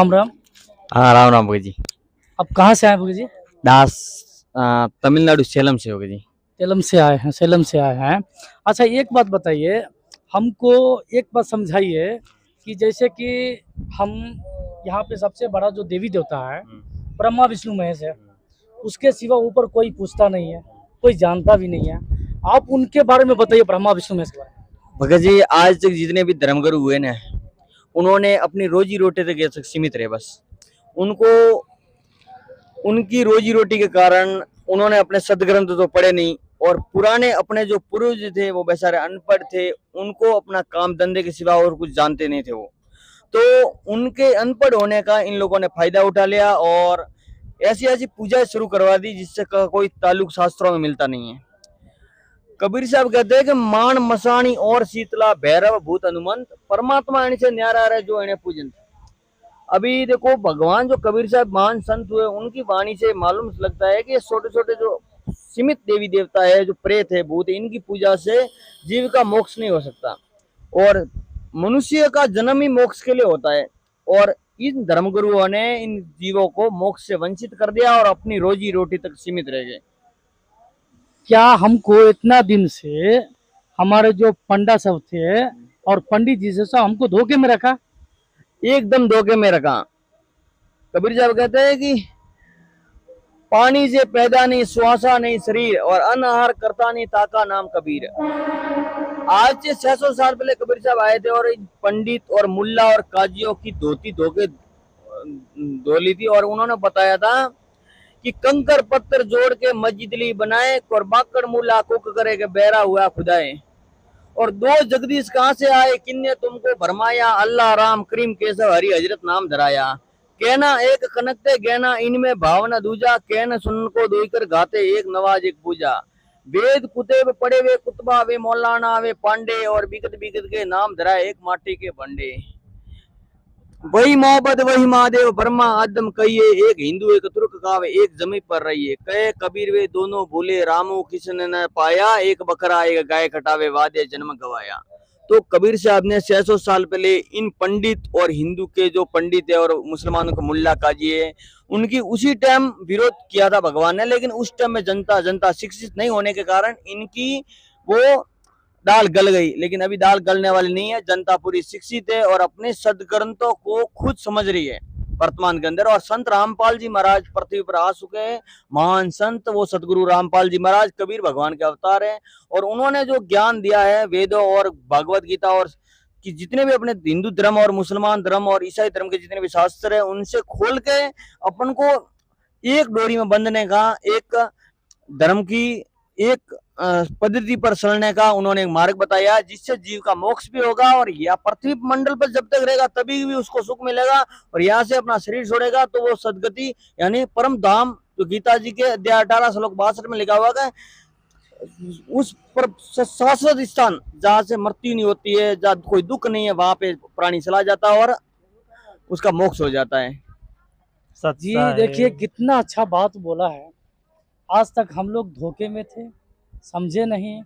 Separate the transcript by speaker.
Speaker 1: राम राम।
Speaker 2: हाँ, राम राम भगत जी।
Speaker 1: आप कहाँ से आए भगत जी?
Speaker 2: दास तमिलनाडु सेलम से होगा जी।
Speaker 1: सेलम से आए हैं, सेलम से आए हैं। अच्छा, एक बात बताइए, हमको एक बात समझाइए कि जैसे कि हम यहाँ पे सबसे बड़ा जो देवी देवता है ब्रह्मा विष्णु महेश है, उसके सिवा ऊपर कोई पूछता नहीं है, कोई जानता भी नहीं है। आप उनके बारे में बताइए, ब्रह्मा विष्णु महेश के बारे में।
Speaker 2: भगत जी, आज तक जितने भी धर्मगुरु हुए ना, उन्होंने अपनी रोजी रोटी तक सीमित रहे। बस उनको उनकी रोजी रोटी के कारण उन्होंने अपने सदग्रंथ तो पढ़े नहीं, और पुराने अपने जो पूर्वज थे वो बेचारे अनपढ़ थे, उनको अपना काम धंधे के सिवा और कुछ जानते नहीं थे वो। तो उनके अनपढ़ होने का इन लोगों ने फायदा उठा लिया और ऐसी ऐसी पूजा शुरू करवा दी जिससे का कोई ताल्लुक शास्त्रों में मिलता नहीं है। कबीर साहब कहते हैं कि मान मसाणी और शीतला भैरव भूत हनुमंत परमात्मा इनसे न्यारा रहे जो इन्हें पूजन। अभी देखो, भगवान जो कबीर साहब महान संत हुए, उनकी वाणी से मालूम लगता है कि छोटे छोटे जो सीमित देवी देवता है, जो प्रेत है, भूत, इनकी पूजा से जीव का मोक्ष नहीं हो सकता, और मनुष्य का जन्म ही मोक्ष के लिए होता है। और इन धर्मगुरुओं ने इन जीवों को मोक्ष से वंचित कर दिया और अपनी रोजी रोटी तक सीमित रह गए।
Speaker 1: क्या हमको इतना दिन से हमारे जो पंडा सब थे और पंडित जी से सब हमको धोखे में रखा?
Speaker 2: एकदम धोखे में रखा। कबीर साहब कहते हैं कि पानी से पैदा नहीं श्वासा नहीं शरीर, और अनाहार करता नहीं ताका नाम कबीर। आज से 600 साल पहले कबीर साहब आए थे और पंडित और मुल्ला और काजियों की धोती धोके धोली थी, और उन्होंने बताया था कि कंकर पत्थर जोड़ के मस्जिदली बनाए और बाकड़ मुल्ला कुक करे के बहरा हुआ खुदाए। और दो जगदीश कहाँ से आए, किन्ने तुमको भरमाया, अल्लाह राम करीम केशव हरि हजरत नाम धराया। कहना एक कनकते गहना, इनमें भावना दूजा, कहना सुन को दोईकर गाते एक नवाज एक पूजा। वेद कुतेब पढ़े वे कुतबा, वे मौलाना वे पांडे, और बिगत बिगत के नाम धराए एक माटी के भंडे। वही मोहब्बत वही महादेव ब्रह्मा आदम कहिए, एक हिंदू एक तुर्क कावे एक जमी पर रहिए। कहे कबीर वे दोनों भूले, रामो किसने न पाया, एक बकरा एक गाय कटावे वादे जन्म गवाया। तो कबीर साहब ने 600 साल पहले इन पंडित और हिंदू के जो पंडित है और मुसलमानों के मुल्ला काजी है, उनकी उसी टाइम विरोध किया था भगवान ने। लेकिन उस टाइम में जनता शिक्षित नहीं होने के कारण इनकी वो दाल गल गई। लेकिन अभी दाल गलने वाली नहीं है, जनता पूरी शिक्षित है और अपने सदग्रंथों को खुद समझ रही है वर्तमान के अंदर। और संत रामपाल जी महाराज पृथ्वी पर आ चुके हैं, महान संत, वो सदगुरु रामपाल जी महाराज कबीर भगवान के अवतार हैं। और उन्होंने जो ज्ञान दिया है वेदों और भगवत गीता और कि जितने भी अपने हिंदू धर्म और मुसलमान धर्म और ईसाई धर्म के जितने भी शास्त्र है, उनसे खोल के अपन को एक डोरी में बंधने का, एक धर्म की एक पद्धति पर चलने का उन्होंने एक मार्ग बताया, जिससे जीव का मोक्ष भी होगा और या पृथ्वी मंडल पर जब तक रहेगा तभी भी उसको सुख मिलेगा, और यहाँ से अपना शरीर छोड़ेगा तो वो सदगति यानी परम धाम, जो गीता जी के अध्याय 18 श्लोक 62 में लिखा हुआ है, उस पर शाश्वत स्थान जहाँ से मृत्यु नहीं होती है, जहाँ कोई दुख नहीं है, वहां पे प्राणी चला जाता है और उसका मोक्ष हो जाता है।
Speaker 1: जी देखिए, कितना अच्छा बात बोला है। आज तक हम लोग धोखे में थे, समझे नहीं,